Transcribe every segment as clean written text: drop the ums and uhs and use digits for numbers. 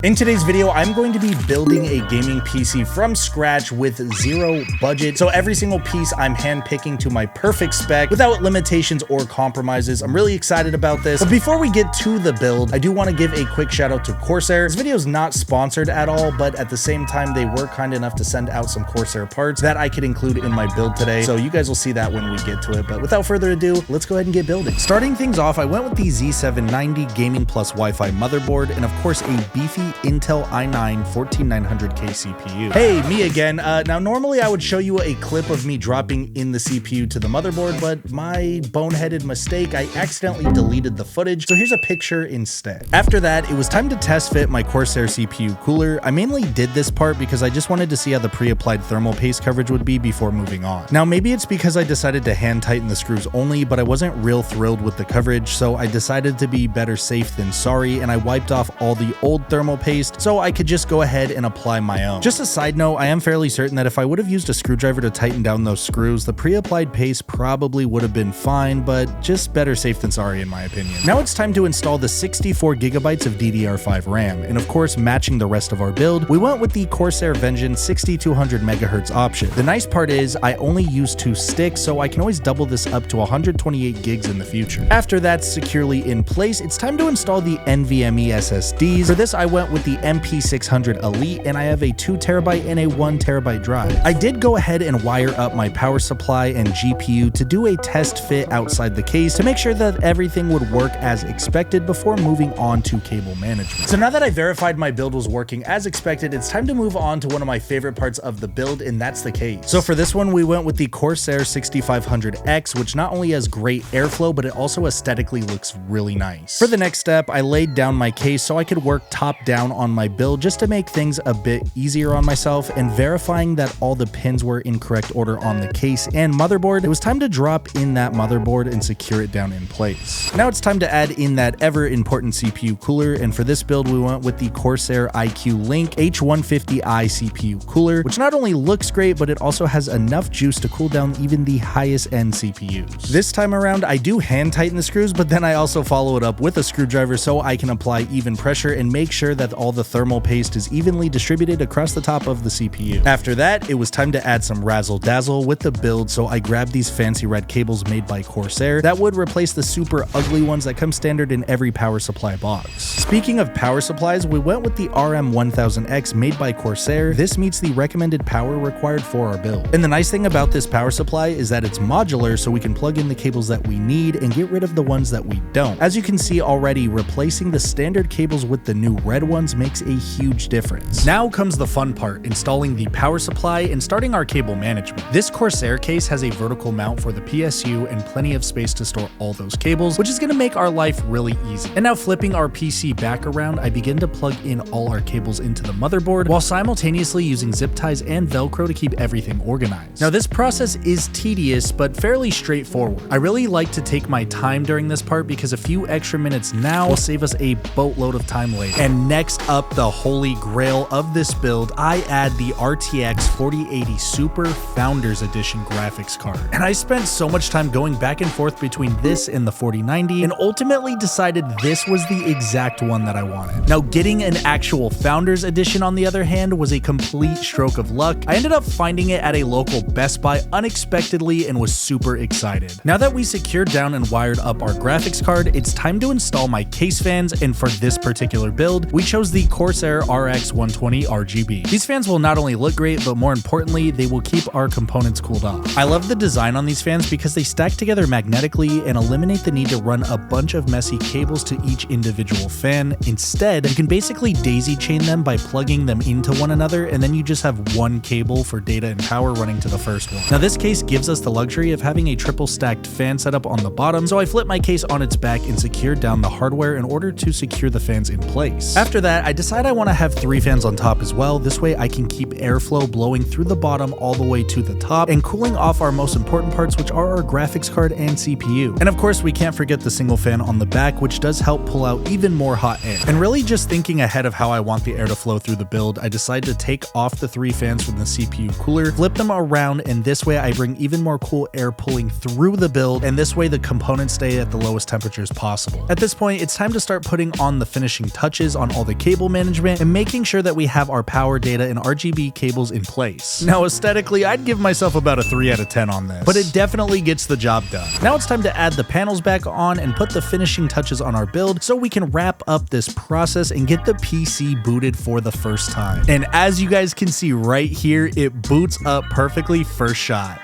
In today's video, I'm going to be building a gaming PC from scratch with zero budget. So every single piece I'm handpicking to my perfect spec without limitations or compromises. I'm really excited about this. But before we get to the build, I do want to give a quick shout out to Corsair. This video is not sponsored at all, but at the same time, they were kind enough to send out some Corsair parts that I could include in my build today. So you guys will see that when we get to it. But without further ado, let's go ahead and get building. Starting things off, I went with the Z790 Gaming Plus Wi-Fi motherboard, and of course a beefy Intel i9 14900K CPU. Hey, me again. Now normally I would show you a clip of me dropping in the CPU to the motherboard, but my boneheaded mistake, I accidentally deleted the footage, so here's a picture instead. After that, it was time to test fit my Corsair CPU cooler. I mainly did this part because I just wanted to see how the pre-applied thermal paste coverage would be before moving on. Now maybe it's because I decided to hand tighten the screws only, but I wasn't real thrilled with the coverage, so I decided to be better safe than sorry, and I wiped off all the old thermal paste so I could just go ahead and apply my own. Just a side note, I am fairly certain that if I would have used a screwdriver to tighten down those screws, the pre-applied paste probably would have been fine, but just better safe than sorry in my opinion. Now it's time to install the 64 gigabytes of DDR5 RAM, and of course matching the rest of our build, we went with the Corsair Vengeance 6200 MHz option. The nice part is I only use 2 sticks, so I can always double this up to 128 gigs in the future. After that's securely in place, it's time to install the NVMe SSDs. For this I went with the MP600 Elite, and I have a 2TB and a 1TB drive. I did go ahead and wire up my power supply and GPU to do a test fit outside the case to make sure that everything would work as expected before moving on to cable management. So now that I verified my build was working as expected, it's time to move on to one of my favorite parts of the build, and that's the case. So for this one, we went with the Corsair 6500X, which not only has great airflow, but it also aesthetically looks really nice. For the next step, I laid down my case so I could work top down on my build just to make things a bit easier on myself, and verifying that all the pins were in correct order on the case and motherboard, it was time to drop in that motherboard and secure it down in place. Now it's time to add in that ever important CPU cooler, and for this build we went with the Corsair iCUE Link H150i CPU cooler, which not only looks great, but it also has enough juice to cool down even the highest end CPUs. This time around I do hand tighten the screws, but then I also follow it up with a screwdriver so I can apply even pressure and make sure that all the thermal paste is evenly distributed across the top of the CPU. After that, it was time to add some razzle dazzle with the build, so I grabbed these fancy red cables made by Corsair that would replace the super ugly ones that come standard in every power supply box. Speaking of power supplies, we went with the RM1000X made by Corsair. This meets the recommended power required for our build. And the nice thing about this power supply is that it's modular, so we can plug in the cables that we need and get rid of the ones that we don't. As you can see already, replacing the standard cables with the new red ones makes a huge difference. Now comes the fun part, installing the power supply and starting our cable management. This Corsair case has a vertical mount for the PSU and plenty of space to store all those cables, which is going to make our life really easy. And now flipping our PC back around, I begin to plug in all our cables into the motherboard while simultaneously using zip ties and Velcro to keep everything organized. Now this process is tedious but fairly straightforward. I really like to take my time during this part because a few extra minutes now will save us a boatload of time later. And next up, the holy grail of this build, I add the RTX 4080 Super Founders Edition graphics card. And I spent so much time going back and forth between this and the 4090 and ultimately decided this was the exact one that I wanted. Now getting an actual Founders Edition on the other hand was a complete stroke of luck. I ended up finding it at a local Best Buy unexpectedly and was super excited. Now that we secured down and wired up our graphics card, it's time to install my case fans, and for this particular build, we chose the Corsair RX 120 RGB. These fans will not only look great, but more importantly, they will keep our components cooled off. I love the design on these fans because they stack together magnetically and eliminate the need to run a bunch of messy cables to each individual fan. Instead, you can basically daisy chain them by plugging them into one another, and then you just have one cable for data and power running to the first one. Now this case gives us the luxury of having a triple stacked fan setup on the bottom, so I flipped my case on its back and secured down the hardware in order to secure the fans in place. After that, I decide I want to have 3 fans on top as well. This way I can keep airflow blowing through the bottom all the way to the top and cooling off our most important parts, which are our graphics card and CPU. And of course, we can't forget the single fan on the back, which does help pull out even more hot air. And really just thinking ahead of how I want the air to flow through the build, I decided to take off the 3 fans from the CPU cooler, flip them around, and this way I bring even more cool air pulling through the build, and this way the components stay at the lowest temperatures possible. At this point, it's time to start putting on the finishing touches on all the the cable management and making sure that we have our power data and RGB cables in place. Now aesthetically, I'd give myself about a 3 out of 10 on this, but it definitely gets the job done. Now it's time to add the panels back on and put the finishing touches on our build so we can wrap up this process and get the PC booted for the first time. And as you guys can see right here, it boots up perfectly first shot.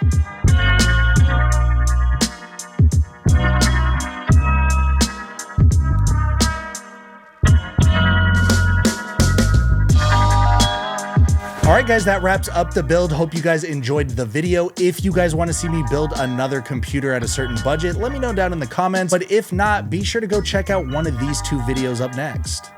Alright guys, that wraps up the build. Hope you guys enjoyed the video. If you guys want to see me build another computer at a certain budget, let me know down in the comments. But if not, be sure to go check out one of these two videos up next.